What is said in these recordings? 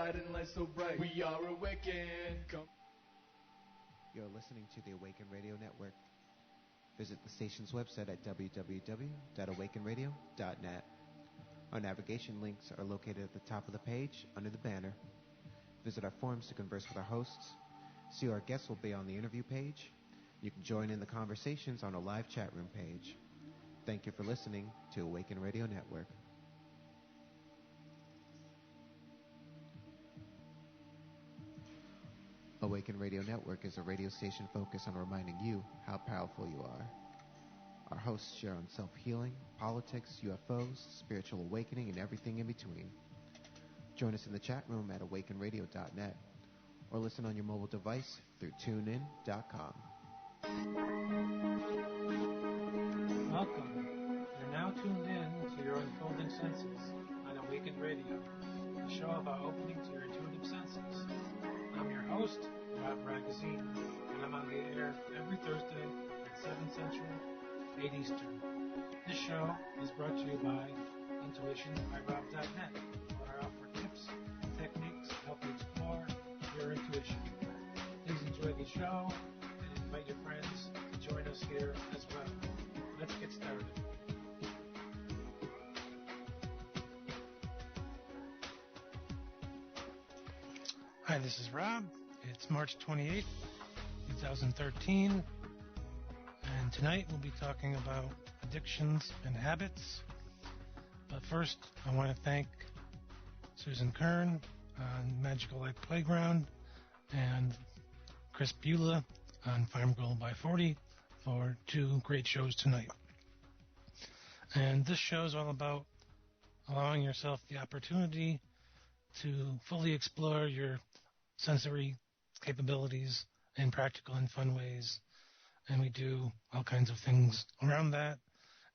guiding light so bright. We are awakened. Come. You're listening to the Awaken Radio Network. Visit the station's website at www.awakenradio.net. Our navigation links are located at the top of the page under the banner. Visit our forums to converse with our hosts. See who our guests will be on the interview page. You can join in the conversations on our live chat room page. Thank you for listening to Awaken Radio Network. Awaken Radio Network is a radio station focused on reminding you how powerful you are. Our hosts share on self-healing, politics, UFOs, spiritual awakening, and everything in between. Join us in the chat room at awakenradio.net or listen on your mobile device through tunein.com. Welcome. You're now tuned in to your unfolding senses on Awaken Radio, the show about opening to your intuitive senses. I'm your host, Ragozzine, and I'm on the air every Thursday at 7 Central, 8 Eastern. This show is brought to you by intuitionbyrob.net, where I offer tips and techniques to help you explore your intuition. Please enjoy the show and invite your friends to join us here as well. Let's get started. Hi, this is Rob. It's March 28th, 2013, and tonight we'll be talking about addictions and habits. But first, I want to thank Susan Kern on Magical Life Playground and Chris Beulah on Farm Girl by 40 for two great shows tonight. And this show is all about allowing yourself the opportunity to fully explore your sensory capabilities in practical and fun ways. And we do all kinds of things around that.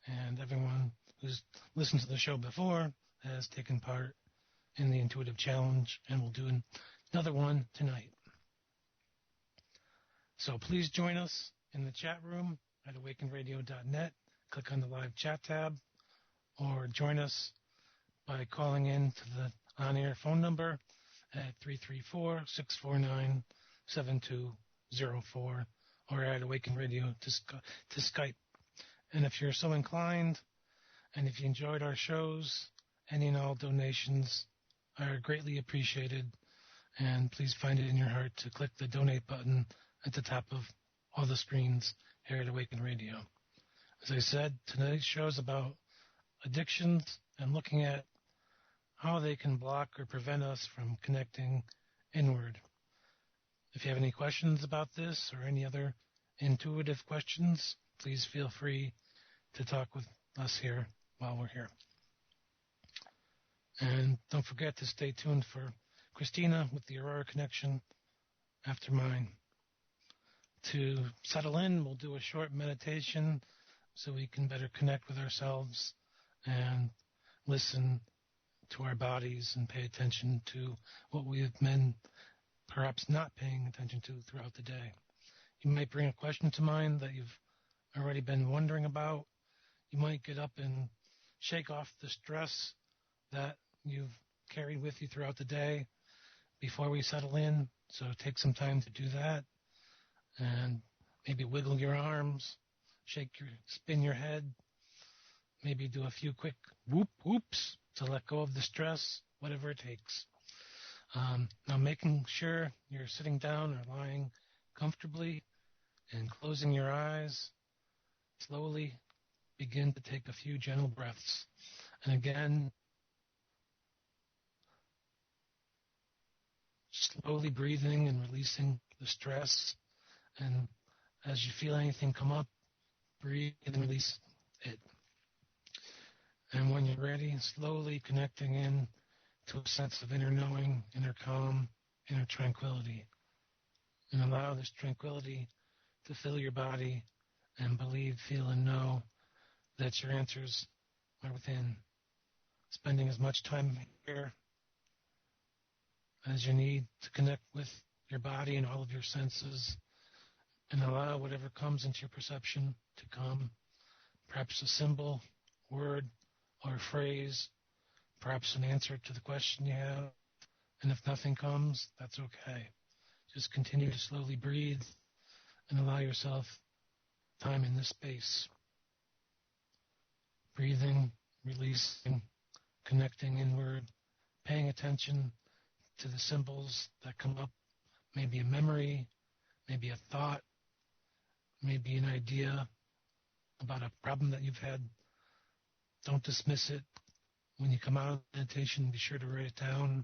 And everyone who's listened to the show before has taken part in the Intuitive Challenge, and we'll do another one tonight. So please join us in the chat room at awakenradio.net. Click on the live chat tab, or join us by calling in to the on-air phone number at 334-649-7204, or at Awaken Radio to Skype. And if you're so inclined, and if you enjoyed our shows, any and all donations are greatly appreciated. And please find it in your heart to click the donate button at the top of all the screens here at Awaken Radio. As I said, tonight's show is about addictions and looking at how they can block or prevent us from connecting inward. If you have any questions about this or any other intuitive questions, please feel free to talk with us here while we're here. And don't forget to stay tuned for Christina with the Aurora Connection after mine. To settle in, we'll do a short meditation so we can better connect with ourselves and listen to our bodies and pay attention to what we have been perhaps not paying attention to throughout the day. You might bring a question to mind that you've already been wondering about. You might get up and shake off the stress that you've carried with you throughout the day before we settle in. So take some time to do that, and maybe wiggle your arms, spin your head, maybe do a few quick whoops to let go of the stress, whatever it takes. Now making sure you're sitting down or lying comfortably and closing your eyes, slowly begin to take a few gentle breaths. And again, slowly breathing and releasing the stress. And as you feel anything come up, breathe and release it. And when you're ready, slowly connecting in to a sense of inner knowing, inner calm, inner tranquility. And allow this tranquility to fill your body, and believe, feel, and know that your answers are within. Spending as much time here as you need to connect with your body and all of your senses, and allow whatever comes into your perception to come. Perhaps a symbol, word, or a phrase, perhaps an answer to the question you have, And if nothing comes, that's okay. Just continue to slowly breathe and allow yourself time in this space. Breathing, releasing, connecting inward, paying attention to the symbols that come up, maybe a memory, maybe a thought, maybe an idea about a problem that you've had. Don't dismiss it. When you come out of meditation, be sure to write it down,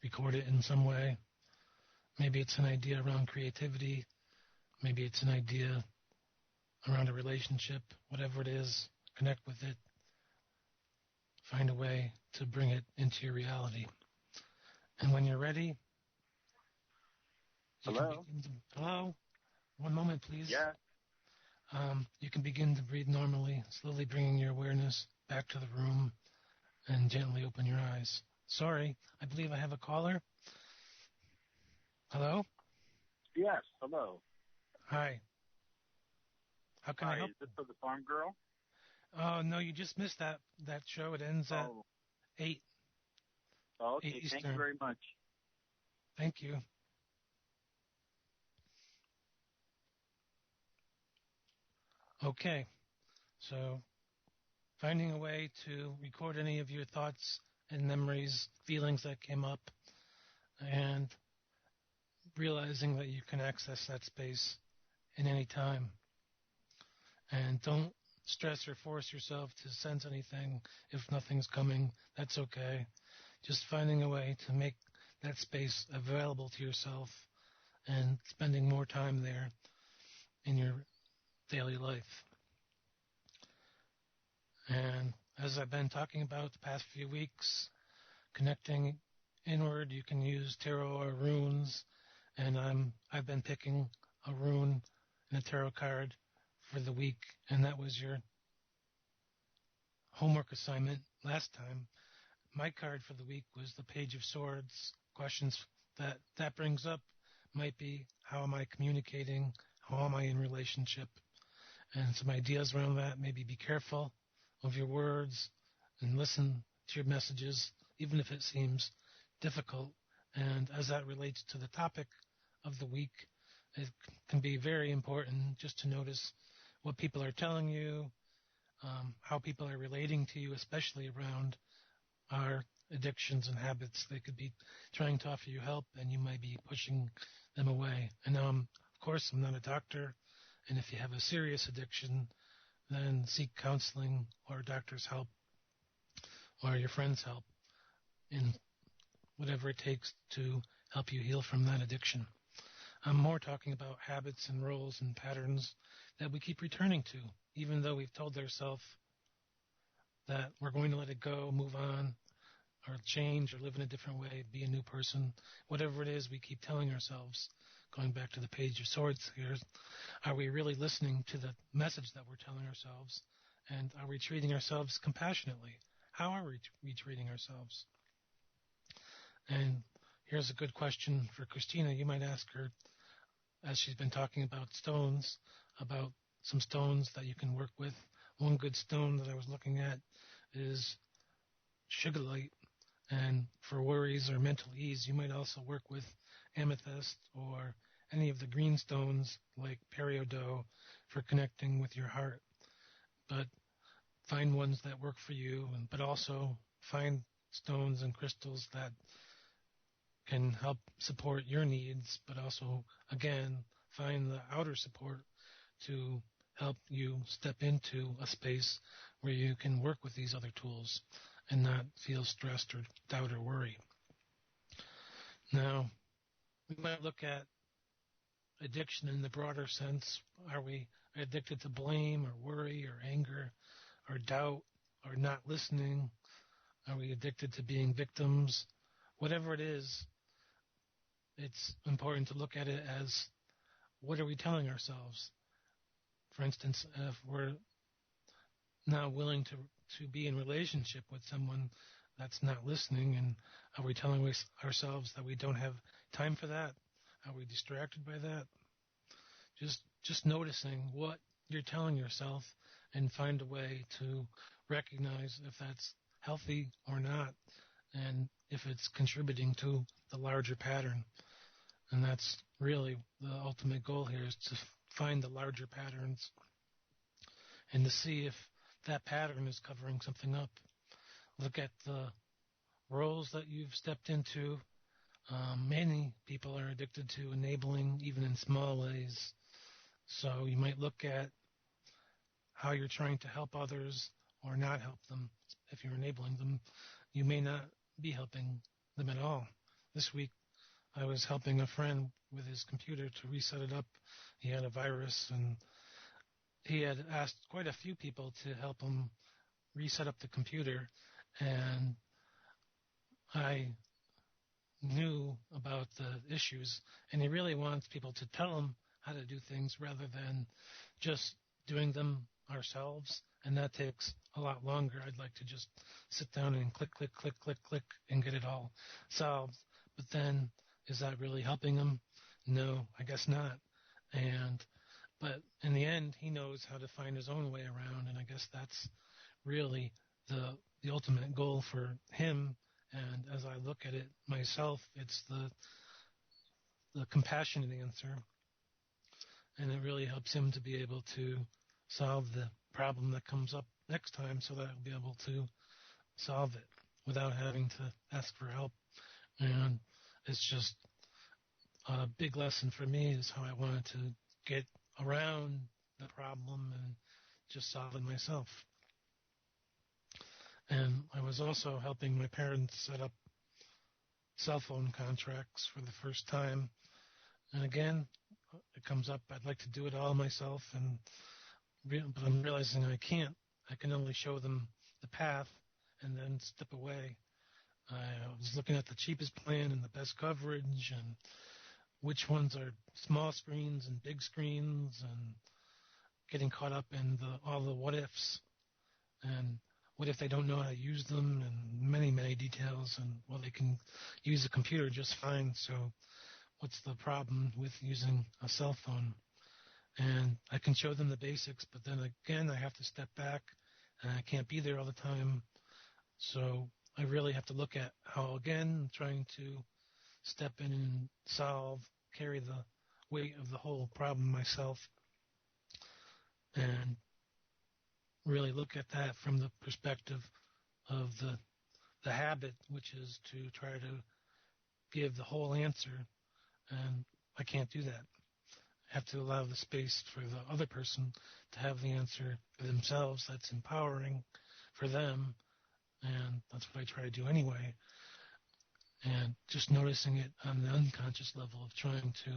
record it in some way. Maybe it's an idea around creativity. Maybe it's an idea around a relationship. Whatever it is, connect with it. Find a way to bring it into your reality. And when you're ready, Hello? Hello? One moment, please. Yeah. You can begin to breathe normally, slowly bringing your awareness back to the room and gently open your eyes. Sorry, I believe I have a caller. Hello? Yes, hello. Hi. How can I help? Is this for the farm girl? Oh, no, you just missed that show. It ends at 8. Oh, okay. 8 Eastern. Thank you very much. Thank you. Okay, so finding a way to record any of your thoughts and memories, feelings that came up, and realizing that you can access that space in any time. And don't stress or force yourself to sense anything if nothing's coming. That's okay. Just finding a way to make that space available to yourself and spending more time there in your daily life. And as I've been talking about the past few weeks, connecting inward, you can use tarot or runes, and I've been picking a rune and a tarot card for the week, and that was your homework assignment last time. My card for the week was the Page of Swords. Questions that brings up might be, how am I communicating? How am I in relationship? And some ideas around that, maybe be careful of your words and listen to your messages, even if it seems difficult. And as that relates to the topic of the week, it can be very important just to notice what people are telling you, how people are relating to you, especially around our addictions and habits. They could be trying to offer you help, and you might be pushing them away. And of course, I'm not a doctor, and if you have a serious addiction, then seek counseling or a doctor's help or your friend's help in whatever it takes to help you heal from that addiction. I'm more talking about habits and roles and patterns that we keep returning to, even though we've told ourselves that we're going to let it go, move on, or change, or live in a different way, be a new person. Whatever it is we keep telling ourselves, going back to the Page of Swords here, are we really listening to the message that we're telling ourselves? And are we treating ourselves compassionately? How are we treating ourselves? And here's a good question for Christina. You might ask her, as she's been talking about stones, about some stones that you can work with. One good stone that I was looking at is sugarlight. And for worries or mental ease, you might also work with amethyst or any of the green stones like peridot for connecting with your heart. But find ones that work for you, but also find stones and crystals that can help support your needs, but also, again, find the outer support to help you step into a space where you can work with these other tools and not feel stressed or doubt or worry. Now, we might look at addiction in the broader sense. Are we addicted to blame or worry or anger or doubt or not listening? Are we addicted to being victims? Whatever it is, it's important to look at it as, what are we telling ourselves? For instance, if we're not willing to be in relationship with someone that's not listening, and are we telling ourselves that we don't have time for that? Are we distracted by that? Just noticing what you're telling yourself and find a way to recognize if that's healthy or not, and if it's contributing to the larger pattern. And that's really the ultimate goal here, is to find the larger patterns and to see if that pattern is covering something up. Look at the roles that you've stepped into. Many people are addicted to enabling, even in small ways. So you might look at how you're trying to help others or not help them. If you're enabling them, you may not be helping them at all. This week, I was helping a friend with his computer to reset it up. He had a virus, and he had asked quite a few people to help him reset up the computer, and I knew about the issues, and he really wants people to tell him how to do things rather than just doing them ourselves, and that takes a lot longer. I'd like to just sit down and click, click, click, click, click, and get it all solved. But then, is that really helping him? No, I guess not. But in the end, he knows how to find his own way around, and I guess that's really the ultimate goal for him. And as I look at it myself, it's the compassionate answer, and it really helps him to be able to solve the problem that comes up next time, so that I'll be able to solve it without having to ask for help. And it's just a big lesson for me, is how I wanted to get around the problem and just solve it myself. And I was also helping my parents set up cell phone contracts for the first time. And again, it comes up, I'd like to do it all myself, but I'm realizing I can't. I can only show them the path and then step away. I was looking at the cheapest plan and the best coverage, and which ones are small screens and big screens, and getting caught up in all the what ifs, and what if they don't know how to use them, and many, many details, and well, they can use a computer just fine, so what's the problem with using a cell phone? And I can show them the basics, but then again, I have to step back, and I can't be there all the time. So I really have to look at how, again, I'm trying to step in and carry the weight of the whole problem myself, and really look at that from the perspective of the habit, which is to try to give the whole answer, and I can't do that. I have to allow the space for the other person to have the answer for themselves. That's empowering for them, and that's what I try to do anyway. And just noticing it on the unconscious level of trying to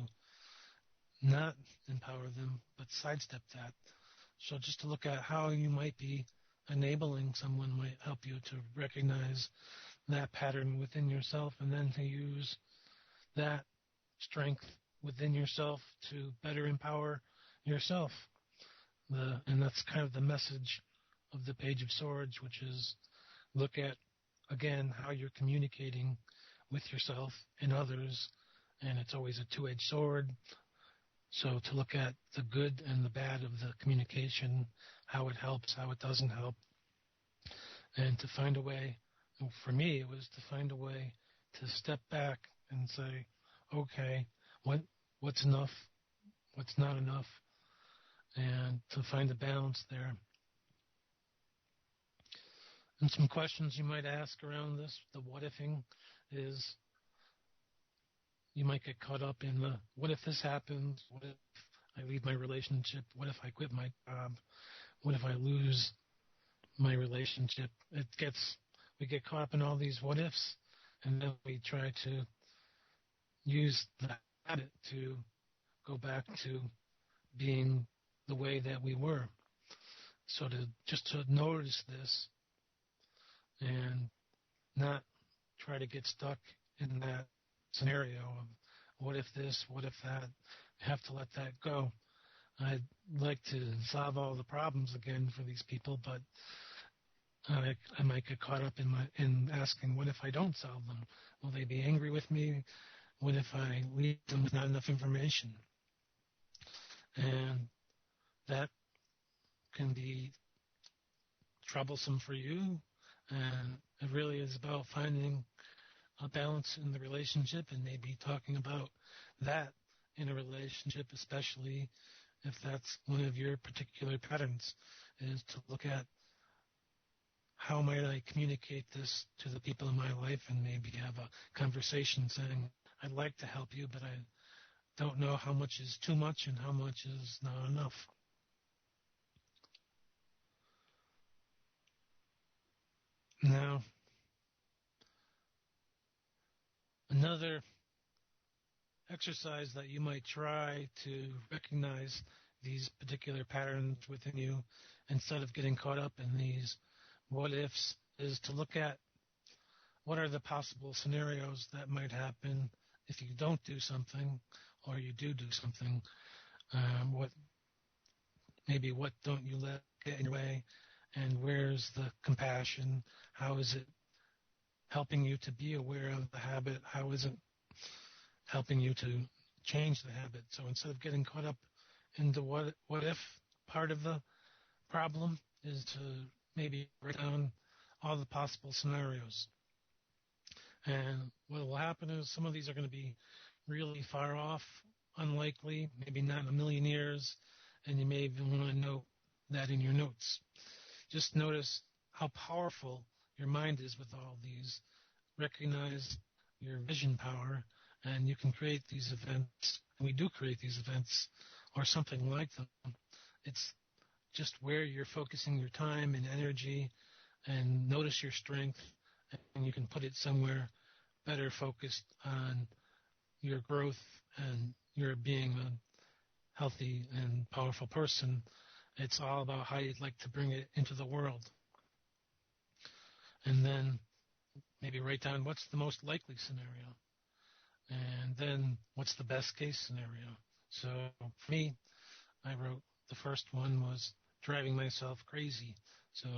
not empower them, but sidestep that. So just to look at how you might be enabling someone might help you to recognize that pattern within yourself, and then to use that strength within yourself to better empower yourself. And that's kind of the message of the Page of Swords, which is look at, again, how you're communicating with yourself and others, and it's always a two-edged sword. So to look at the good and the bad of the communication, how it helps, how it doesn't help, and to find a way, for me, it was to find a way to step back and say, okay, what's enough, what's not enough, and to find a balance there. And some questions you might ask around this, the what-ifing, is you might get caught up in the, what if this happens? What if I leave my relationship? What if I quit my job? What if I lose my relationship? We get caught up in all these what ifs, and then we try to use the habit to go back to being the way that we were. So to notice this and not try to get stuck in that scenario of what if this, what if that, have to let that go. I'd like to solve all the problems again for these people, but I might get caught up in asking, what if I don't solve them? Will they be angry with me? What if I leave them with not enough information? And that can be troublesome for you, and It really is about finding a balance in the relationship and maybe talking about that in a relationship, especially if that's one of your particular patterns, is to look at how might I communicate this to the people in my life and maybe have a conversation saying, I'd like to help you, but I don't know how much is too much and how much is not enough. Now, another exercise that you might try to recognize these particular patterns within you instead of getting caught up in these what ifs is to look at what are the possible scenarios that might happen if you don't do something or you do something. What don't you let get in your way, and where's the compassion? How is it helping you to be aware of the habit? How is it helping you to change the habit? So instead of getting caught up in the what if part of the problem, is to maybe write down all the possible scenarios. And what will happen is some of these are going to be really far off, unlikely, maybe not in a million years, and you may even want to note that in your notes. Just notice how powerful your mind is with all these. Recognize your vision power, and you can create these events. And we do create these events or something like them. It's just where you're focusing your time and energy, and notice your strength, and you can put it somewhere better focused on your growth and your being a healthy and powerful person. It's all about how you'd like to bring it into the world. And then maybe write down what's the most likely scenario, and then what's the best case scenario. So for me, I wrote the first one was driving myself crazy. So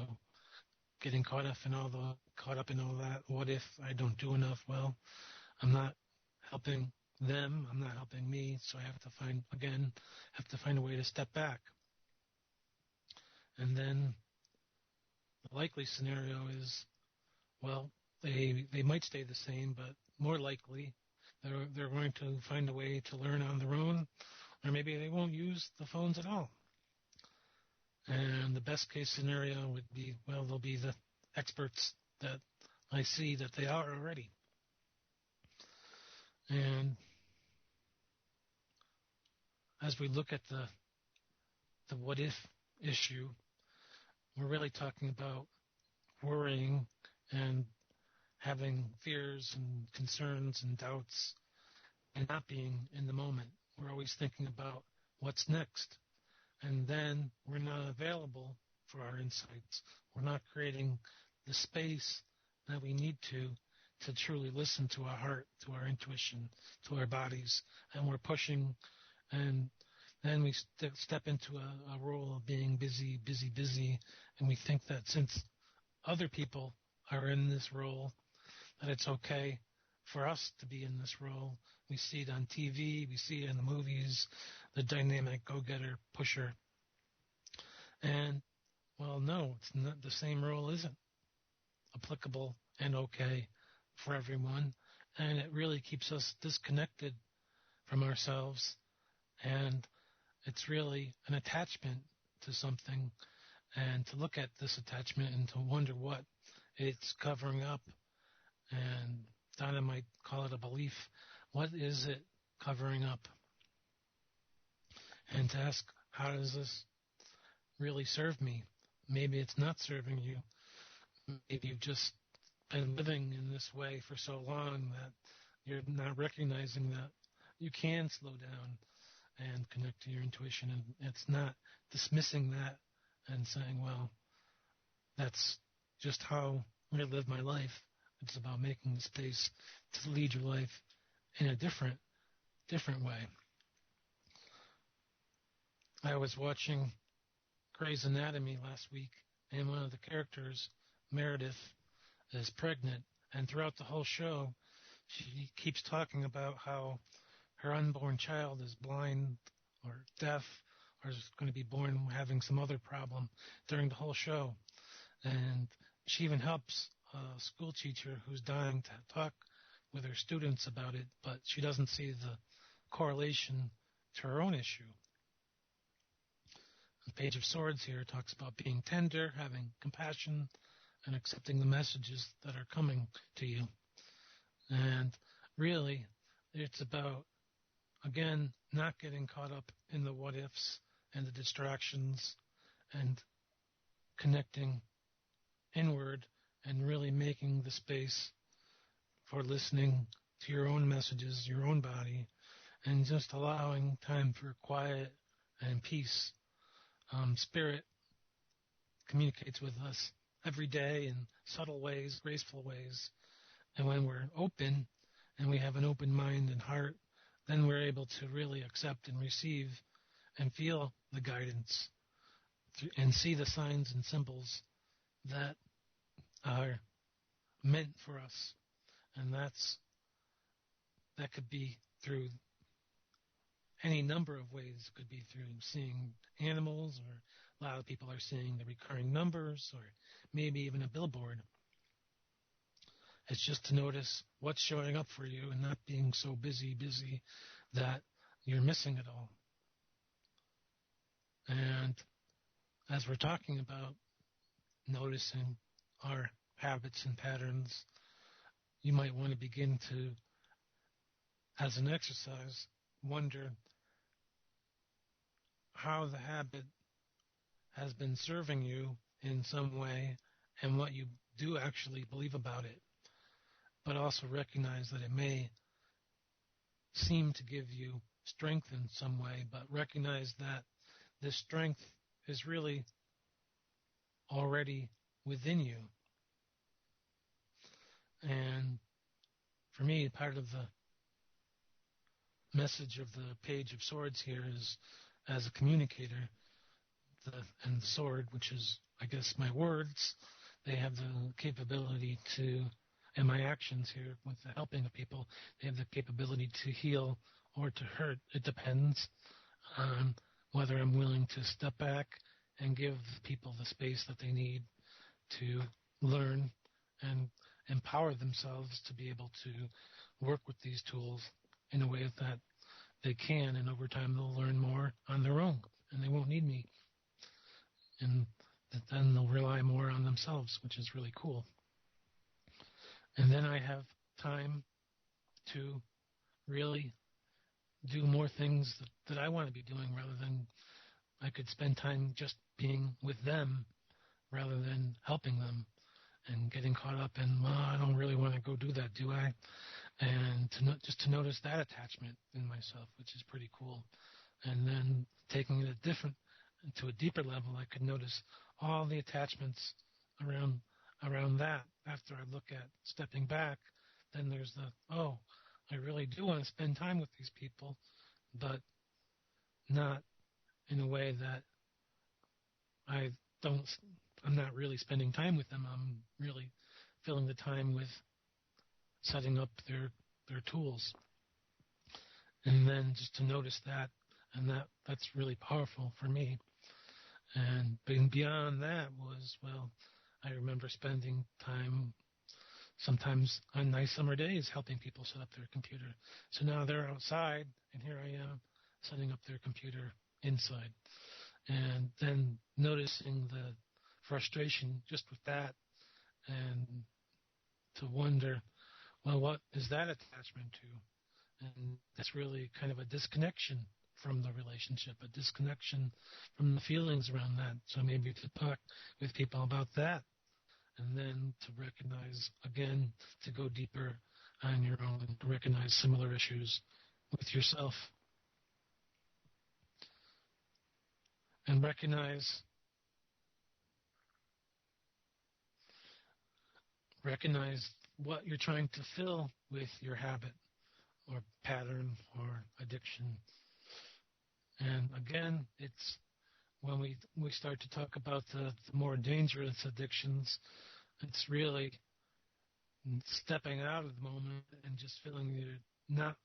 getting caught up in all that. What if I don't do enough? Well, I'm not helping them. I'm not helping me. So I have to find a way to step back. And then the likely scenario is, well, they might stay the same, but more likely they're going to find a way to learn on their own, or maybe they won't use the phones at all. And the best case scenario would be, well, they'll be the experts that I see that they are already. And as we look at the what if issue, we're really talking about worrying and having fears and concerns and doubts and not being in the moment. We're always thinking about what's next. And then we're not available for our insights. We're not creating the space that we need to truly listen to our heart, to our intuition, to our bodies. And we're pushing, and then we step into a role of being busy. And we think that since other people are in this role, that it's okay for us to be in this role. We see it on TV, we see it in the movies, the dynamic go-getter, pusher. And, well, no, it's not. The same role isn't applicable and okay for everyone. And it really keeps us disconnected from ourselves. And it's really an attachment to something. And to look at this attachment and to wonder what it's covering up. And Donna might call it a belief. What is it covering up? And to ask, how does this really serve me? Maybe it's not serving you. Maybe you've just been living in this way for so long that you're not recognizing that you can slow down and connect to your intuition. And it's not dismissing that and saying, well, that's just how I live my life. It's about making the space to lead your life in a different way. I was watching Grey's Anatomy last week, and one of the characters, Meredith, is pregnant, and throughout the whole show, she keeps talking about how her unborn child is blind or deaf or is going to be born having some other problem during the whole show. And she even helps a school teacher who's dying to talk with her students about it, but she doesn't see the correlation to her own issue. The Page of Swords here talks about being tender, having compassion, and accepting the messages that are coming to you. And really, it's about, again, not getting caught up in the what-ifs and the distractions and connecting inward and really making the space for listening to your own messages, your own body, and just allowing time for quiet and peace. Spirit communicates with us every day in subtle ways, graceful ways. And when we're open and we have an open mind and heart, then we're able to really accept and receive and feel the guidance and see the signs and symbols that are meant for us. And that could be through any number of ways. It could be through seeing animals, or a lot of people are seeing the recurring numbers, or maybe even a billboard. It's just to notice what's showing up for you and not being so busy that you're missing it all. And as we're talking about noticing our habits and patterns, you might want to begin to, as an exercise, wonder how the habit has been serving you in some way and what you do actually believe about it. But also recognize that it may seem to give you strength in some way, but recognize that this strength is really already within you. And for me, part of the message of the Page of Swords here is, as a communicator, and the sword, which is, I guess, my words, they have the capability to, and my actions here with the helping of people, they have the capability to heal or to hurt. It depends on whether I'm willing to step back and give people the space that they need to learn and empower themselves to be able to work with these tools in a way that they can, and over time they'll learn more on their own, and they won't need me. And then they'll rely more on themselves, which is really cool. And then I have time to really do more things that I want to be doing, rather than I could spend time just being with them rather than helping them and getting caught up in, well, I don't really want to go do that, do I? And just to notice that attachment in myself, which is pretty cool. And then taking it to a deeper level, I could notice all the attachments around that. After I look at stepping back, then there's I really do want to spend time with these people, but not in a way that I'm not really spending time with them. I'm really filling the time with setting up their tools. And then just to notice that, and that's really powerful for me. And beyond that was, I remember spending time sometimes on nice summer days helping people set up their computer. So now they're outside, and here I am setting up their computer inside. And then noticing the frustration just with that, and to wonder, what is that attachment to? And that's really kind of a disconnection from the relationship, a disconnection from the feelings around that. So maybe to talk with people about that, and then to recognize, again, to go deeper on your own and to recognize similar issues with yourself. And recognize what you're trying to fill with your habit or pattern or addiction. And again, it's when we start to talk about the more dangerous addictions, it's really stepping out of the moment and just feeling you're not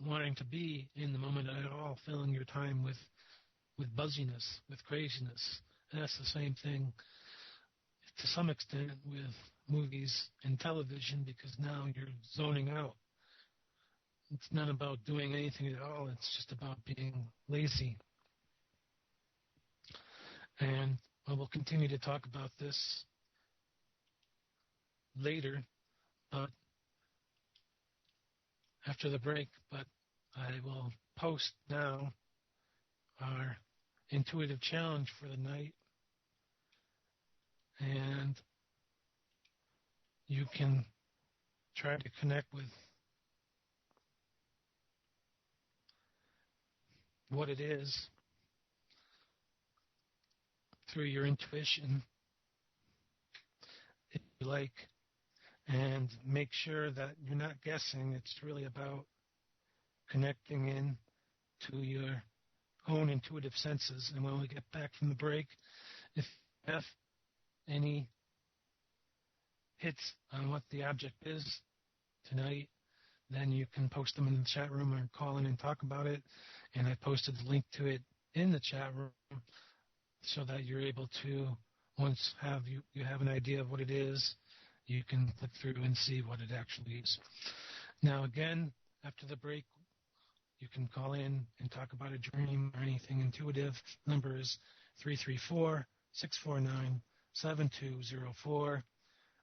wanting to be in the moment at all, filling your time with buzziness, with craziness. And that's the same thing to some extent with movies and television, because now you're zoning out. It's not about doing anything at all. It's just about being lazy. And we'll continue to talk about this later, but after the break. But I will post now our intuitive challenge for the night, and you can try to connect with what it is through your intuition, if you like, and make sure that you're not guessing. It's really about connecting in to your own intuitive senses. And when we get back from the break, if you have any hits on what the object is tonight, then you can post them in the chat room or call in and talk about it. And I posted the link to it in the chat room so that you're able to, once you have an idea of what it is, you can click through and see what it actually is. Now, again, after the break, you can call in and talk about a dream or anything intuitive. The number is 334-649-7204,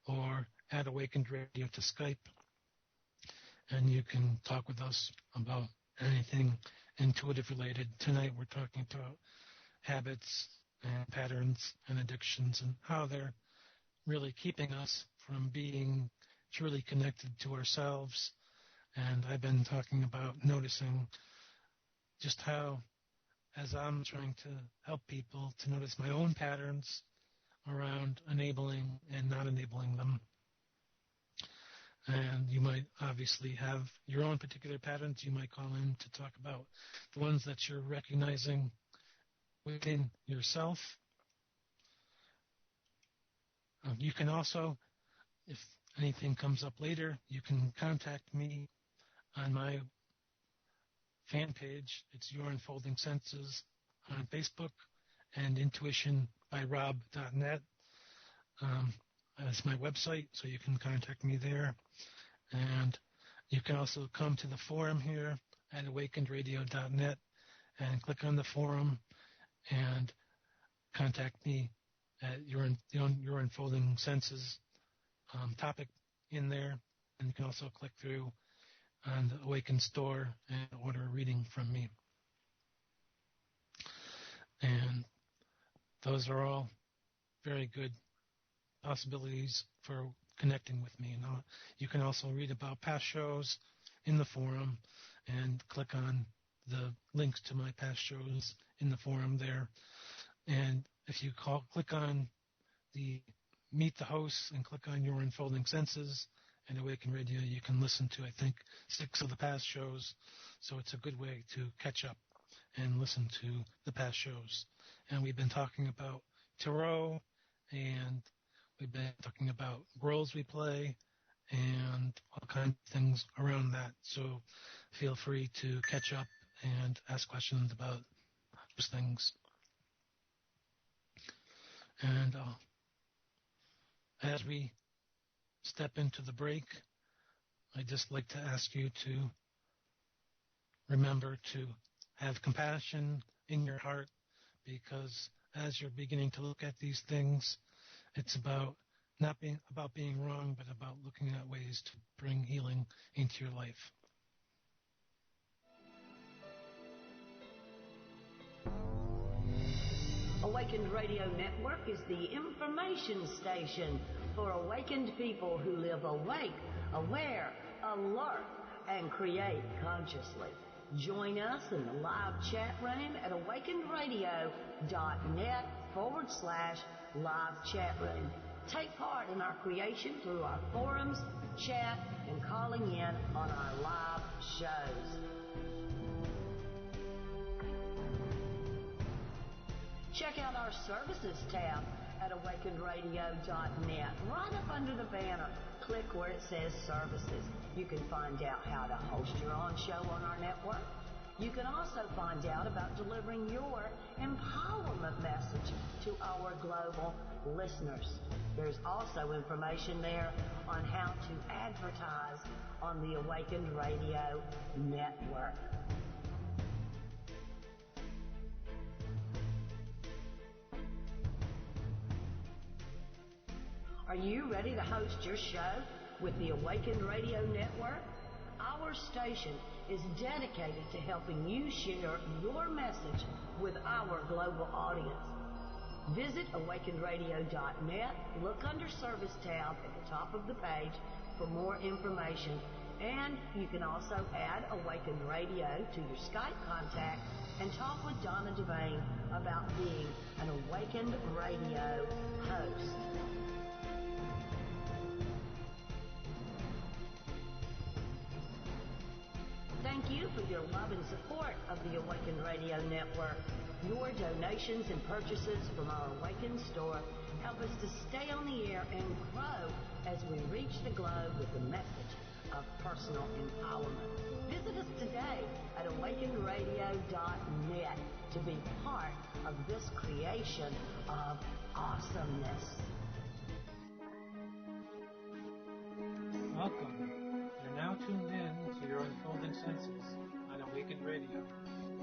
or add Awakened Radio to Skype, and you can talk with us about anything intuitive related. Tonight we're talking about habits and patterns and addictions and how they're really keeping us from being truly connected to ourselves. And I've been talking about noticing just how, as I'm trying to help people to notice my own patterns around enabling and not enabling them. And you might obviously have your own particular patterns. You might call in to talk about the ones that you're recognizing within yourself. You can also, if anything comes up later, you can contact me on my fan page. It's Your Unfolding Senses on Facebook, and intuitionbyrob.net. That's my website, so you can contact me there. And you can also come to the forum here at awakenedradio.net and click on the forum and contact me at Your Unfolding Senses topic in there. And you can also click through on the Awaken store and order a reading from me. And those are all very good possibilities for connecting with me. And you can also read about past shows in the forum and click on the links to my past shows in the forum there. And if you click on the Meet the Hosts and click on Your Unfolding Senses and Awaken Radio, you can listen to, I think, 6 of the past shows. So it's a good way to catch up and listen to the past shows. And we've been talking about tarot, and we've been talking about roles we play and all kinds of things around that. So feel free to catch up and ask questions about those things. And as we step into the break, I'd just like to ask you to remember to have compassion in your heart, because as you're beginning to look at these things, it's about not being about being wrong, but about looking at ways to bring healing into your life. Awakened Radio Network is the information station for awakened people who live awake, aware, alert, and create consciously. Join us in the live chat room at awakendradio.net/live chat room. Take part in our creation through our forums, chat, and calling in on our live shows. Check out our services tab at awakendradio.net. Right up under the banner, click where it says services. You can find out how to host your own show on our network, You can also find out about delivering your empowerment message to our global listeners. There's also information there on how to advertise on the Awakened Radio Network. Are you ready to host your show with the Awakened Radio Network? Our station is dedicated to helping you share your message with our global audience. Visit awakenedradio.net, look under Service tab at the top of the page for more information, and you can also add Awakened Radio to your Skype contact and talk with Donna Devane about being an Awakened Radio host. Thank you for your love and support of the Awakened Radio Network. Your donations and purchases from our Awakened store help us to stay on the air and grow as we reach the globe with the message of personal empowerment. Visit us today at awakenedradio.net to be part of this creation of awesomeness. Welcome. You're now tuned in to your unfolding senses on Awakened Radio,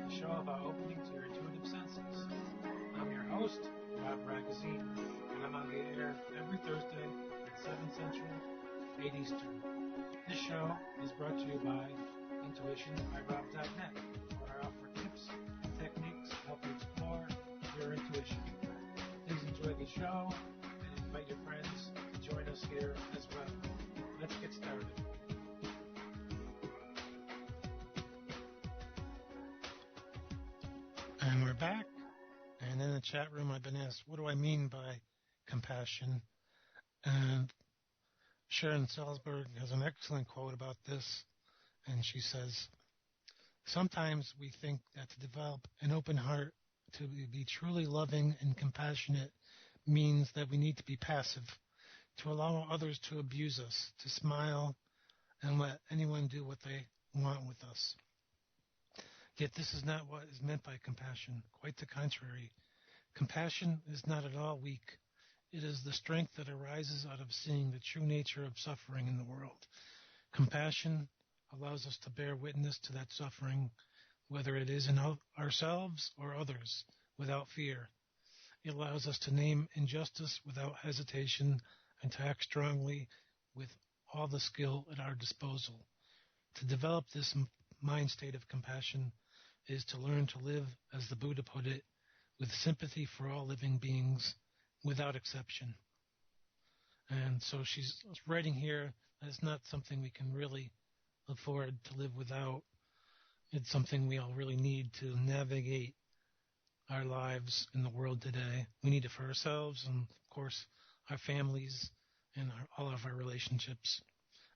a show about opening to your intuitive senses. I'm your host, Ragozzine, and I'm on the air every Thursday at 7 Central, 8 Eastern. This show is brought to you by IntuitionByRob.net, where I offer tips and techniques to help you explore your intuition. Please enjoy the show and invite your friends to join us here as well. Let's get started. And we're back. And in the chat room, I've been asked, what do I mean by compassion? And Sharon Salzberg has an excellent quote about this. And she says, sometimes we think that to develop an open heart, to be truly loving and compassionate, means that we need to be passive, to allow others to abuse us, to smile and let anyone do what they want with us. Yet this is not what is meant by compassion. Quite the contrary. Compassion is not at all weak. It is the strength that arises out of seeing the true nature of suffering in the world. Compassion allows us to bear witness to that suffering, whether it is in ourselves or others, without fear. It allows us to name injustice without hesitation and to act strongly with all the skill at our disposal. To develop this mind state of compassion is to learn to live, as the Buddha put it, with sympathy for all living beings, without exception. And so she's writing here that it's not something we can really afford to live without. It's something we all really need to navigate our lives in the world today. We need it for ourselves and, of course, our families and all of our relationships.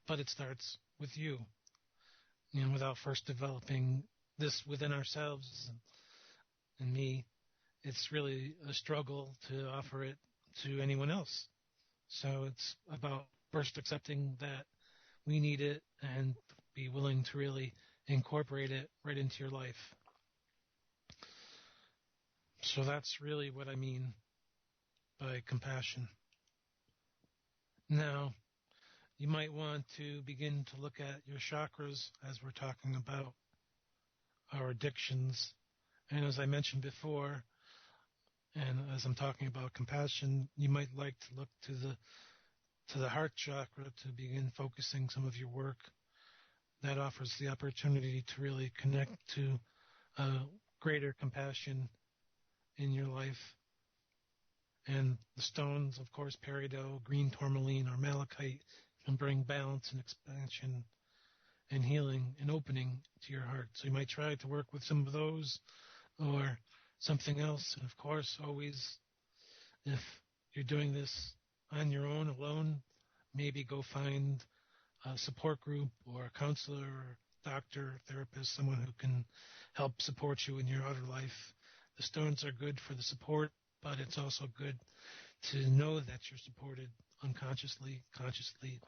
But it starts with you. And without first developing this within ourselves and me, it's really a struggle to offer it to anyone else. So it's about first accepting that we need it and be willing to really incorporate it right into your life. So that's really what I mean by compassion. Now, you might want to begin to look at your chakras as we're talking about our addictions. And as I mentioned before, and as I'm talking about compassion, you might like to look to the heart chakra to begin focusing some of your work. That offers the opportunity to really connect to greater compassion in your life. And the stones, of course, peridot, green tourmaline, or malachite, can bring balance and expansion and healing and opening to your heart. So you might try to work with some of those or something else. And of course, always, if you're doing this on your own, alone, maybe go find a support group or a counselor or doctor, therapist, someone who can help support you in your outer life. The stones are good for the support, but it's also good to know that you're supported unconsciously, consciously,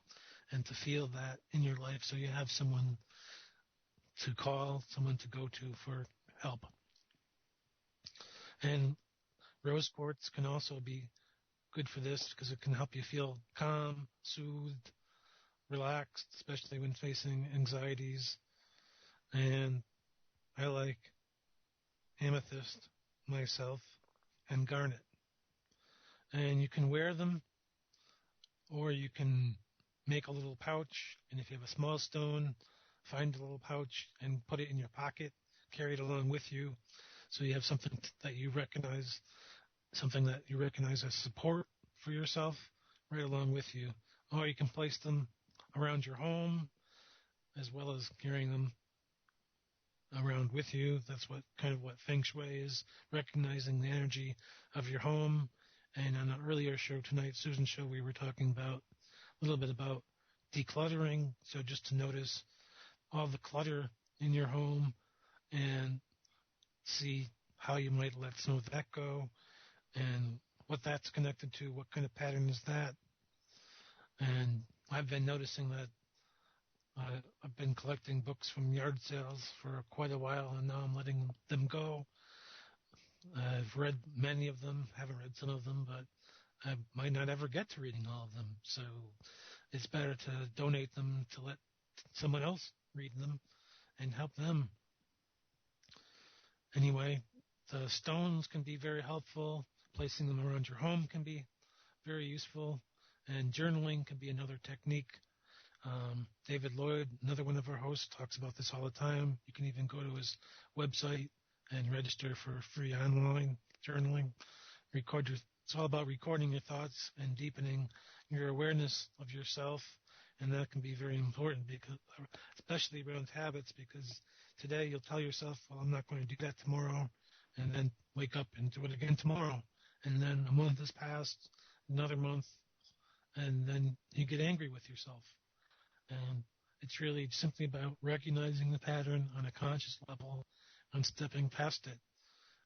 and to feel that in your life so you have someone to call, someone to go to for help. And rose quartz can also be good for this because it can help you feel calm, soothed, relaxed, especially when facing anxieties. And I like amethyst myself and garnet. And you can wear them, or you can make a little pouch, and if you have a small stone, find a little pouch and put it in your pocket, carry it along with you, so you have something that you recognize, as support for yourself right along with you. Or you can place them around your home, as well as carrying them around with you. That's what Feng Shui is, recognizing the energy of your home. And on an earlier show tonight, Susan's show, we were talking about a little bit about decluttering. So just to notice all the clutter in your home and see how you might let some of that go and what that's connected to, what kind of pattern is that. And I've been noticing that I've been collecting books from yard sales for quite a while, and now I'm letting them go. I've read many of them, haven't read some of them, but I might not ever get to reading all of them. So it's better to donate them to let someone else read them and help them. Anyway, the stones can be very helpful. Placing them around your home can be very useful. And journaling can be another technique. David Lloyd, another one of our hosts, talks about this all the time. You can even go to his website and register for free online journaling. It's all about recording your thoughts and deepening your awareness of yourself, and that can be very important, because, especially around habits, because today you'll tell yourself, well, I'm not going to do that tomorrow, and then wake up and do it again tomorrow. And then a month has passed, another month, and then you get angry with yourself. And it's really simply about recognizing the pattern on a conscious level and stepping past it.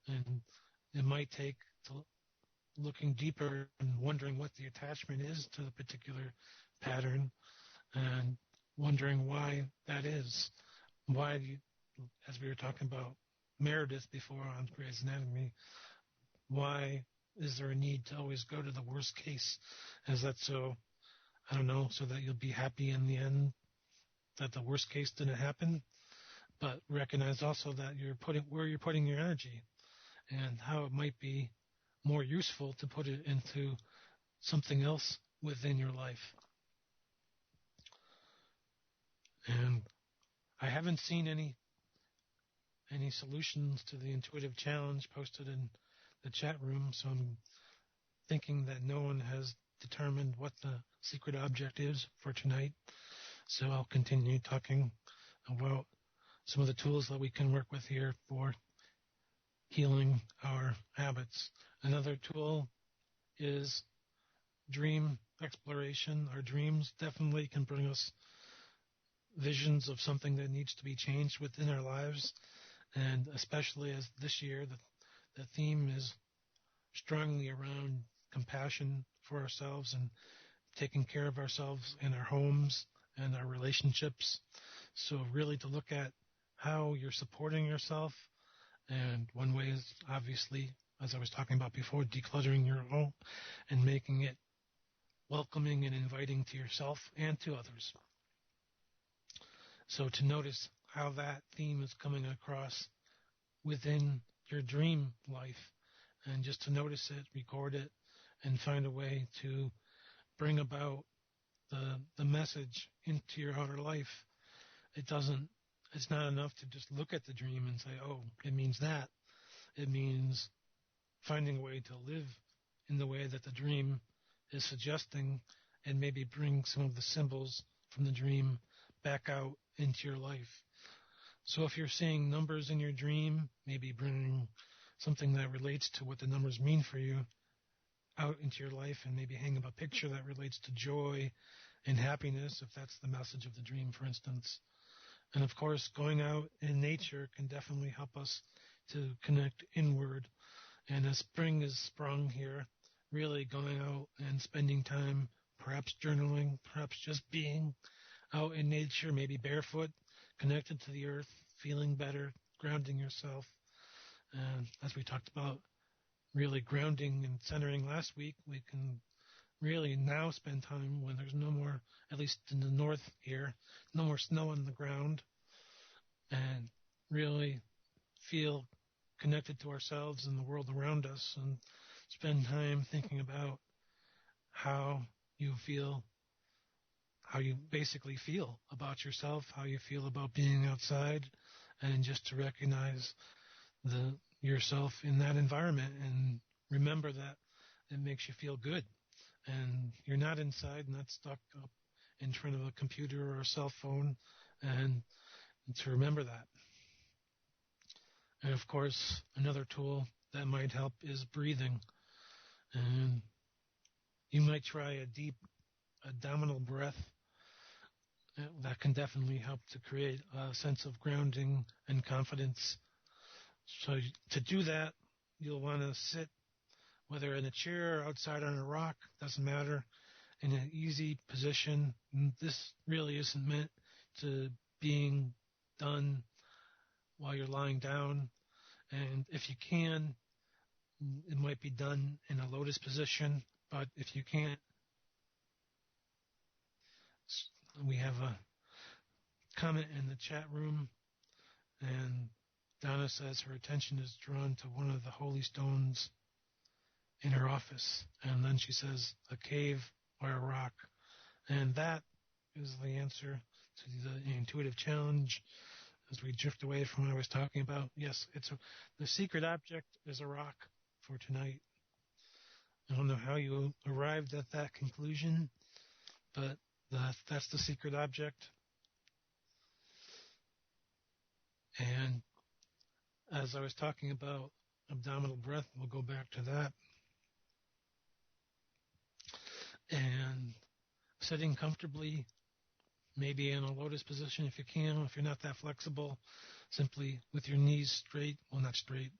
And it might take looking deeper and wondering what the attachment is to the particular pattern and wondering why that is. Why, as we were talking about Meredith before on Grey's Anatomy, why is there a need to always go to the worst case? Is that so, I don't know, so that you'll be happy in the end that the worst case didn't happen? But recognize also that where you're putting your energy and how it might be more useful to put it into something else within your life. And I haven't seen any solutions to the intuitive challenge posted in the chat room, so I'm thinking that no one has determined what the secret object is for tonight. So I'll continue talking about some of the tools that we can work with here for healing our habits. Another tool is dream exploration. Our dreams definitely can bring us visions of something that needs to be changed within our lives. And especially as this year, the theme is strongly around compassion for ourselves and taking care of ourselves in our homes and our relationships. So really to look at how you're supporting yourself. And one way is obviously, as I was talking about before, decluttering your home and making it welcoming and inviting to yourself and to others. So to notice how that theme is coming across within your dream life, and just to notice it, record it, and find a way to bring about the message into your outer life. It's not enough to just look at the dream and say, oh, it means that. It means finding a way to live in the way that the dream is suggesting, and maybe bring some of the symbols from the dream back out into your life. So if you're seeing numbers in your dream, maybe bring something that relates to what the numbers mean for you out into your life, and maybe hang up a picture that relates to joy and happiness, if that's the message of the dream, for instance. And of course, going out in nature can definitely help us to connect inward. And as spring is sprung here, really going out and spending time, perhaps journaling, perhaps just being out in nature, maybe barefoot, connected to the earth, feeling better, grounding yourself. And as we talked about, really grounding and centering last week, we can really now spend time when there's no more, at least in the north here, no more snow on the ground, and really feel connected to ourselves and the world around us, and spend time thinking about how you feel, how you basically feel about yourself, how you feel about being outside, and just to recognize yourself in that environment and remember that it makes you feel good. And you're not inside, not stuck up in front of a computer or a cell phone, and to remember that. And of course, another tool that might help is breathing. And you might try a deep abdominal breath. That can definitely help to create a sense of grounding and confidence. So to do that, you'll want to sit, whether in a chair or outside on a rock, doesn't matter, in an easy position. This really isn't meant to being done while you're lying down. And if you can, it might be done in a lotus position. But if you can't, we have a comment in the chat room, and Donna says her attention is drawn to one of the holy stones in her office. And then she says a cave or a rock. And that is the answer to the intuitive challenge. As we drift away from what I was talking about, yes, the secret object is a rock for tonight. I don't know how you arrived at that conclusion, but that's the secret object. And as I was talking about abdominal breath, we'll go back to that. And sitting comfortably, maybe in a lotus position if you can. If you're not that flexible, simply with your knees straight, well, not straight,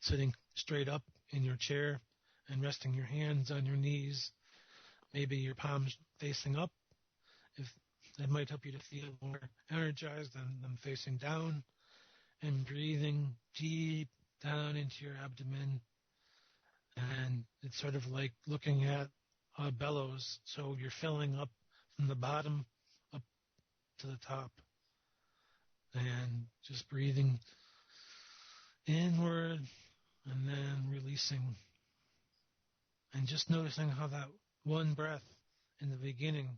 sitting straight up in your chair and resting your hands on your knees, maybe your palms facing up. If that might help you to feel more energized than them facing down, and breathing deep down into your abdomen. And it's sort of like looking at a bellows. So you're filling up from the bottom up to the top. And just breathing inward and then releasing. And just noticing how that one breath in the beginning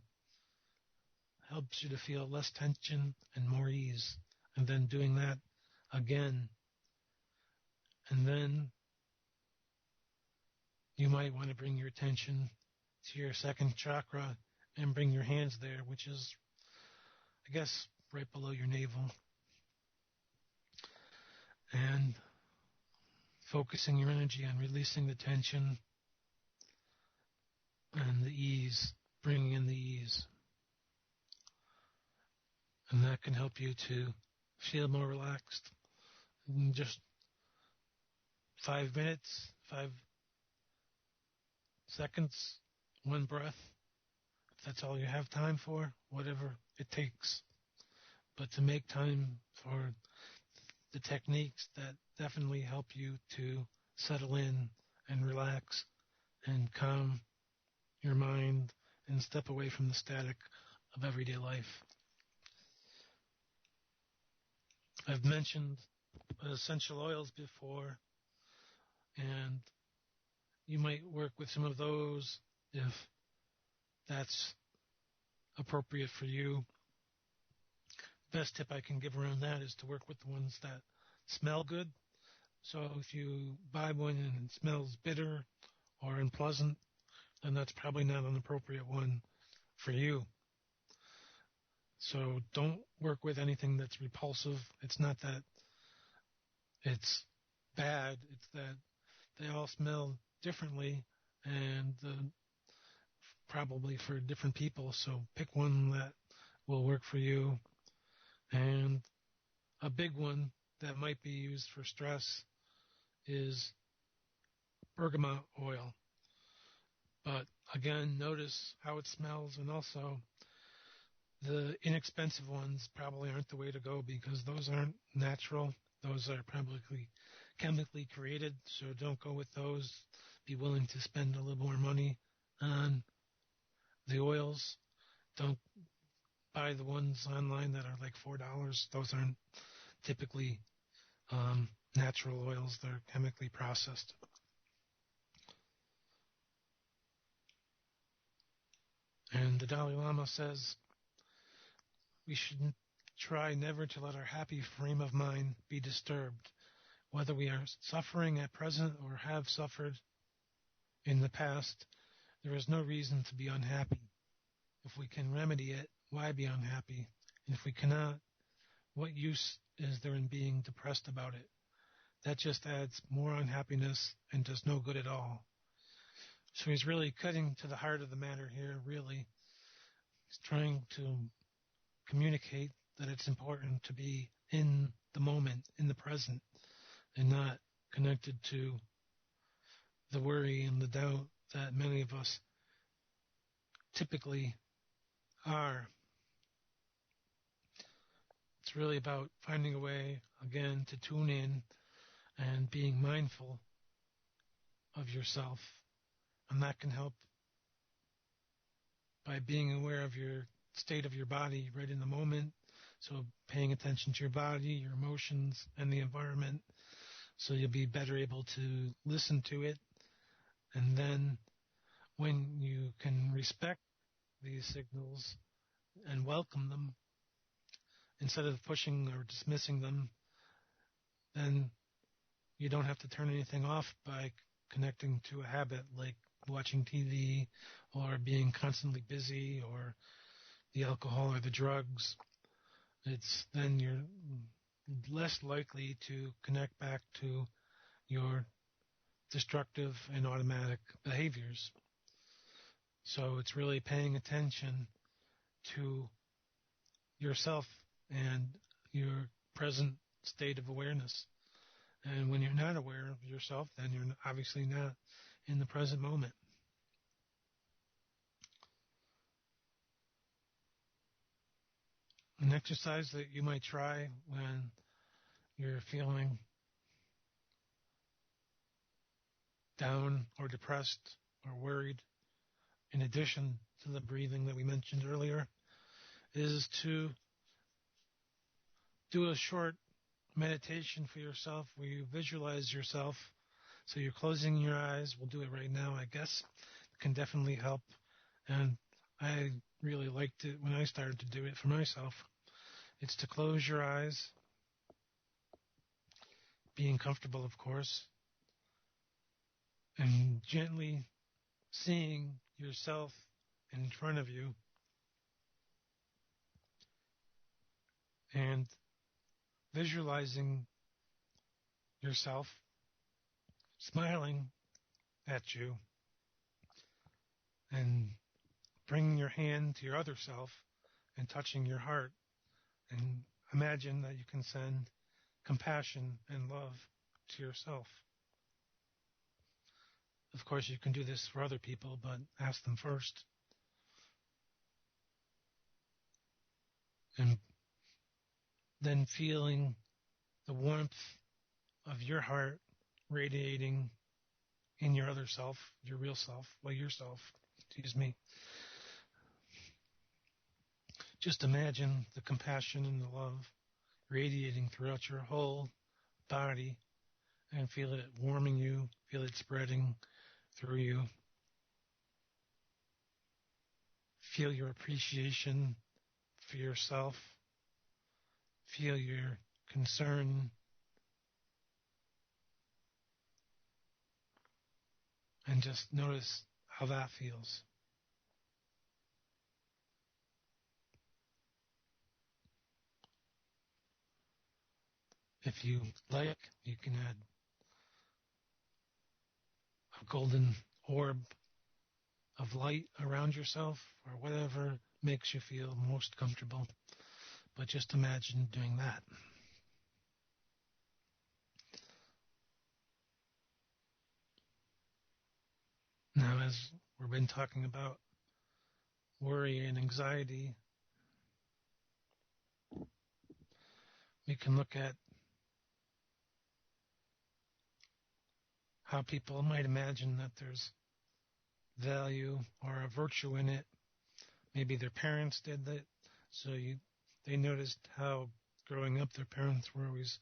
helps you to feel less tension and more ease. And then doing that again. And then you might want to bring your attention to your second chakra and bring your hands there, which is, I guess, right below your navel. And focusing your energy on releasing the tension and the ease, bringing in the ease. And that can help you to feel more relaxed. In just 5 minutes, 5 seconds, one breath. If that's all you have time for, whatever it takes. But to make time for the techniques that definitely help you to settle in and relax and calm your mind and step away from the static of everyday life. I've mentioned essential oils before, and you might work with some of those if that's appropriate for you. Best tip I can give around that is to work with the ones that smell good. So if you buy one and it smells bitter or unpleasant, then that's probably not an appropriate one for you. So don't work with anything that's repulsive. It's not that it's bad. It's that they all smell differently and probably for different people. So pick one that will work for you. And a big one that might be used for stress is bergamot oil. But again, notice how it smells, and also The inexpensive ones probably aren't the way to go because those aren't natural. Those are probably chemically created, so don't go with those. Be willing to spend a little more money on the oils. Don't buy the ones online that are like $4. Those aren't typically natural oils. They're chemically processed. And the Dalai Lama says we should try never to let our happy frame of mind be disturbed, whether we are suffering at present or have suffered in the past. There is no reason to be unhappy. If we can remedy it, why be unhappy? And if we cannot, what use is there in being depressed about it? That just adds more unhappiness and does no good at all. So he's really cutting to the heart of the matter here, really. He's trying to communicate that it's important to be in the moment, in the present, and not connected to the worry and the doubt that many of us typically are. It's really about finding a way, again, to tune in and being mindful of yourself. And that can help by being aware of your state of your body right in the moment. So paying attention to your body, your emotions, and the environment. So you'll be better able to listen to it. And then when you can respect these signals and welcome them, instead of pushing or dismissing them, then you don't have to turn anything off by connecting to a habit like watching TV or being constantly busy or the alcohol or the drugs. It's then you're less likely to connect back to your destructive and automatic behaviors. So it's really paying attention to yourself and your present state of awareness. And when you're not aware of yourself, then you're obviously not in the present moment. An exercise that you might try when you're feeling down or depressed or worried, in addition to the breathing that we mentioned earlier, is to do a short meditation for yourself where you visualize yourself. So you're closing your eyes. We'll do it right now, I guess. It can definitely help. And I really liked it when I started to do it for myself. It's to close your eyes, being comfortable, of course, and gently seeing yourself in front of you and visualizing yourself smiling at you and bringing your hand to your other self and touching your heart, and imagine that you can send compassion and love to yourself. Of course, you can do this for other people, but ask them first. And then feeling the warmth of your heart radiating in your other self, your real self, yourself, Just imagine the compassion and the love radiating throughout your whole body and feel it warming you, feel it spreading through you. Feel your appreciation for yourself. Feel your concern. And just notice how that feels. If you like, you can add a golden orb of light around yourself or whatever makes you feel most comfortable. But just imagine doing that. Now, as we've been talking about worry and anxiety, we can look at how people might imagine that there's value or a virtue in it. Maybe their parents did that, so they noticed how growing up their parents were always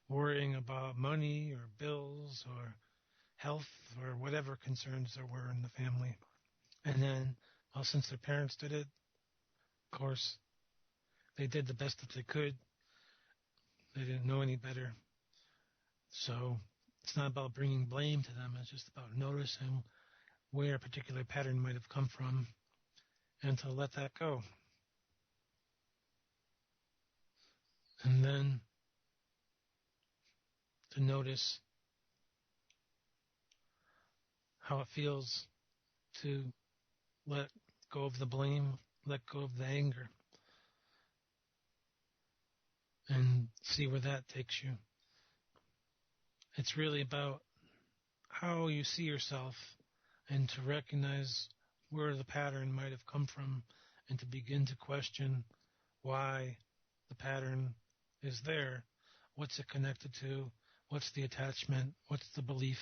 worrying about money or bills or health or whatever concerns there were in the family. And then, well, since their parents did it, of course, they did the best that they could. They didn't know any better. So it's not about bringing blame to them. It's just about noticing where a particular pattern might have come from and to let that go. And then to notice how it feels to let go of the blame, let go of the anger, and see where that takes you. It's really about how you see yourself and to recognize where the pattern might have come from and to begin to question why the pattern is there. What's it connected to? What's the attachment? What's the belief?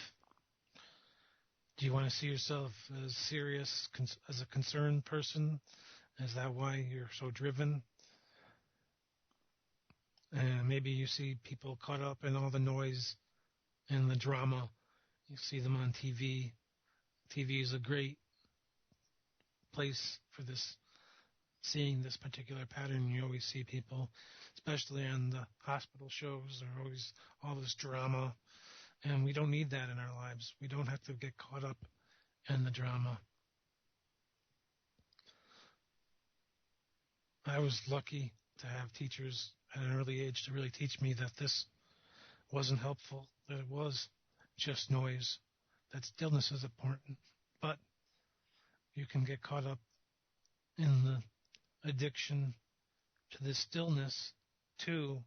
Do you want to see yourself as serious, as a concerned person? Is that why you're so driven? And maybe you see people caught up in all the noise and the drama. You see them on TV. TV is a great place for this, seeing this particular pattern. You always see people, especially on the hospital shows, there are always all this drama. And we don't need that in our lives. We don't have to get caught up in the drama. I was lucky to have teachers at an early age to really teach me that this wasn't helpful, that it was just noise, that stillness is important. But you can get caught up in the addiction to this stillness too.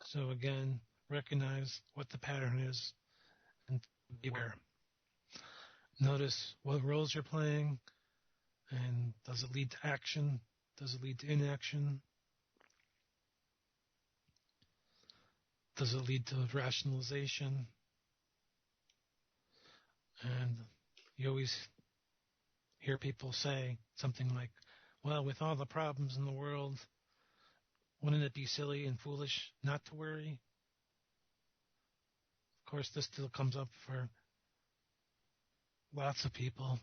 So again, recognize what the pattern is and beware. Notice what roles you're playing, and does it lead to action? Does it lead to inaction? Does it lead to rationalization? And you always hear people say something like, well, with all the problems in the world, wouldn't it be silly and foolish not to worry? Of course, this still comes up for lots of people.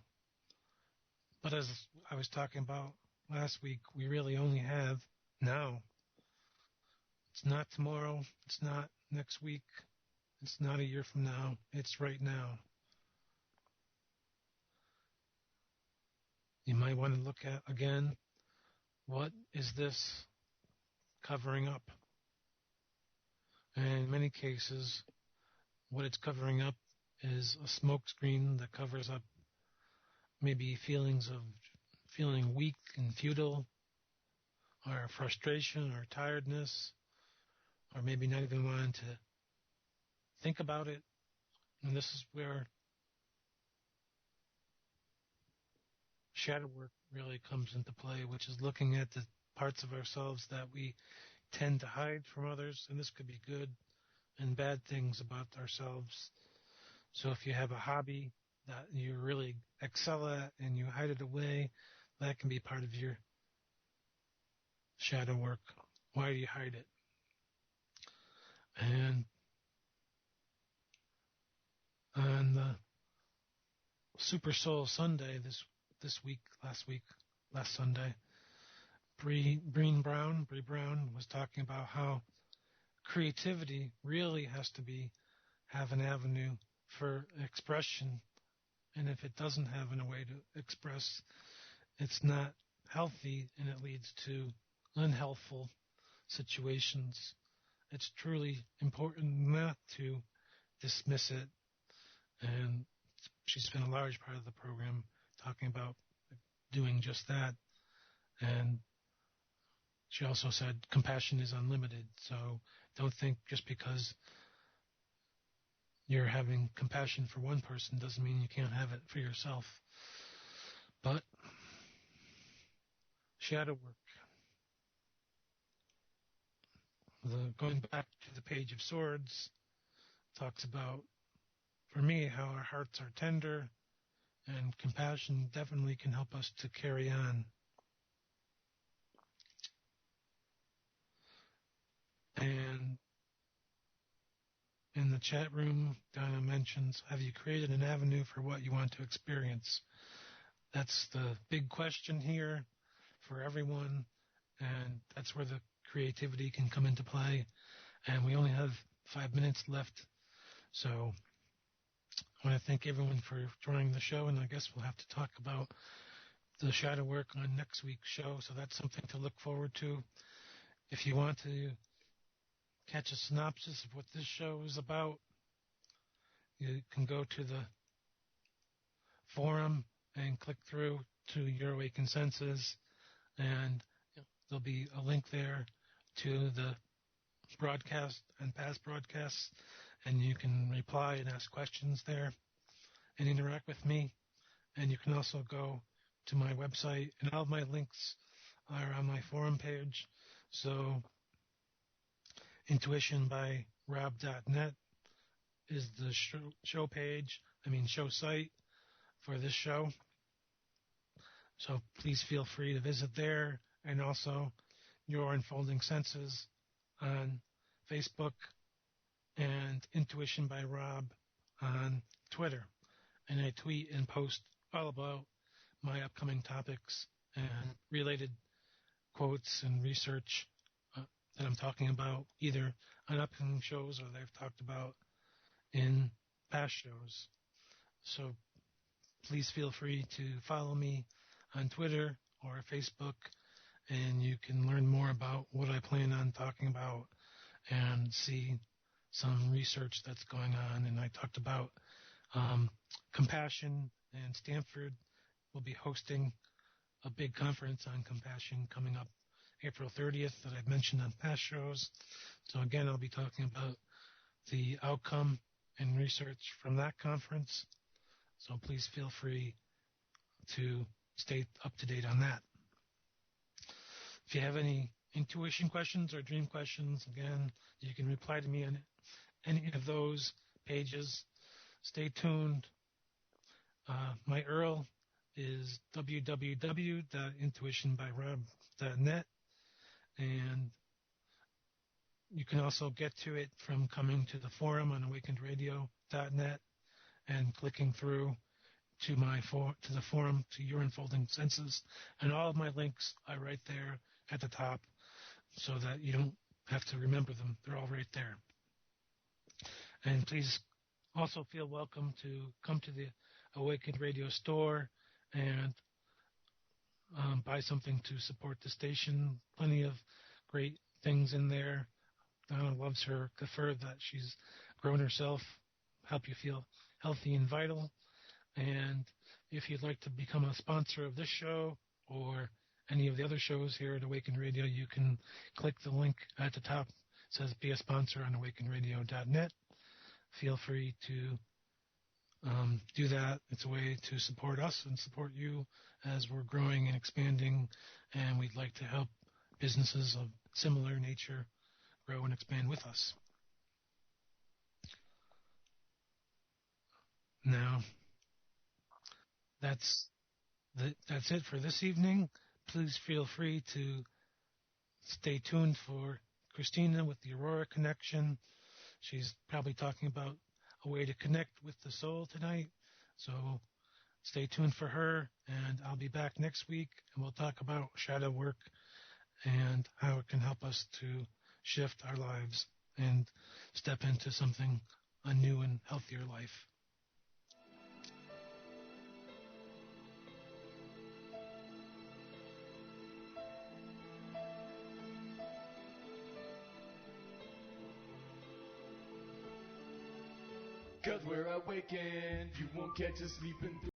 But as I was talking about last week, we really only have now. It's not tomorrow. It's not next week. It's not a year from now. It's right now. You might want to look at, again, what is this covering up? And in many cases, what it's covering up is a smokescreen that covers up maybe feelings of feeling weak and futile, or frustration or tiredness, or maybe not even wanting to think about it. And this is where shadow work really comes into play, which is looking at the parts of ourselves that we tend to hide from others. And this could be good and bad things about ourselves. So if you have a hobby that you really excel at and you hide it away, that can be part of your shadow work. Why do you hide it? And on the Super Soul Sunday last Sunday, Bree Brown was talking about how creativity really has to have an avenue for expression. And if it doesn't have a way to express, it's not healthy and it leads to unhealthful situations. It's truly important not to dismiss it. And she spent a large part of the program talking about doing just that. And she also said compassion is unlimited. So don't think just because you're having compassion for one person doesn't mean you can't have it for yourself. But shadow work. going back to the Page of Swords talks about, for me, how our hearts are tender, and compassion definitely can help us to carry on. And in the chat room, Donna mentions, have you created an avenue for what you want to experience? That's the big question here for everyone, and that's where the creativity can come into play. And we only have 5 minutes left, so I want to thank everyone for joining the show, and I guess we'll have to talk about the shadow work on next week's show, so that's something to look forward to. If you want to catch a synopsis of what this show is about, you can go to the forum and click through to Your Awakened Senses, and there'll be a link there to the broadcast and past broadcasts, and you can reply and ask questions there and interact with me. And you can also go to my website, and all of my links are on my forum page. So intuitionbyrob.net is the show site for this show. So please feel free to visit there, and also Your Unfolding Senses on Facebook and Intuition by Rob on Twitter. And I tweet and post all about my upcoming topics and related quotes and research that I'm talking about, either on upcoming shows or that I've talked about in past shows. So please feel free to follow me on Twitter or Facebook, and you can learn more about what I plan on talking about and see some research that's going on. And I talked about compassion, and Stanford will be hosting a big conference on compassion coming up April 30th that I've mentioned on past shows. So again, I'll be talking about the outcome and research from that conference. So please feel free to stay up to date on that. If you have any intuition questions or dream questions, again, you can reply to me on any of those pages. Stay tuned. My URL is www.intuitionbyrob.net, and you can also get to it from coming to the forum on awakenedradio.net and clicking through to the forum, to Your Unfolding Senses, and all of my links are right there at the top, so that you don't have to remember them. They're all right there. And please also feel welcome to come to the Awakened Radio store and buy something to support the station. Plenty of great things in there. Donna loves her kefir that she's grown herself, help you feel healthy and vital. And if you'd like to become a sponsor of this show or any of the other shows here at Awakened Radio, you can click the link at the top. It says Be a Sponsor on awakenedradio.net. Feel free to do that. It's a way to support us and support you as we're growing and expanding, and we'd like to help businesses of similar nature grow and expand with us. Now, that's it for this evening. Please feel free to stay tuned for Christina with the Aurora Connection. She's probably talking about a way to connect with the soul tonight. So stay tuned for her, and I'll be back next week, and we'll talk about shadow work and how it can help us to shift our lives and step into something, a new and healthier life. Cause we're awakened, you won't catch us sleeping through.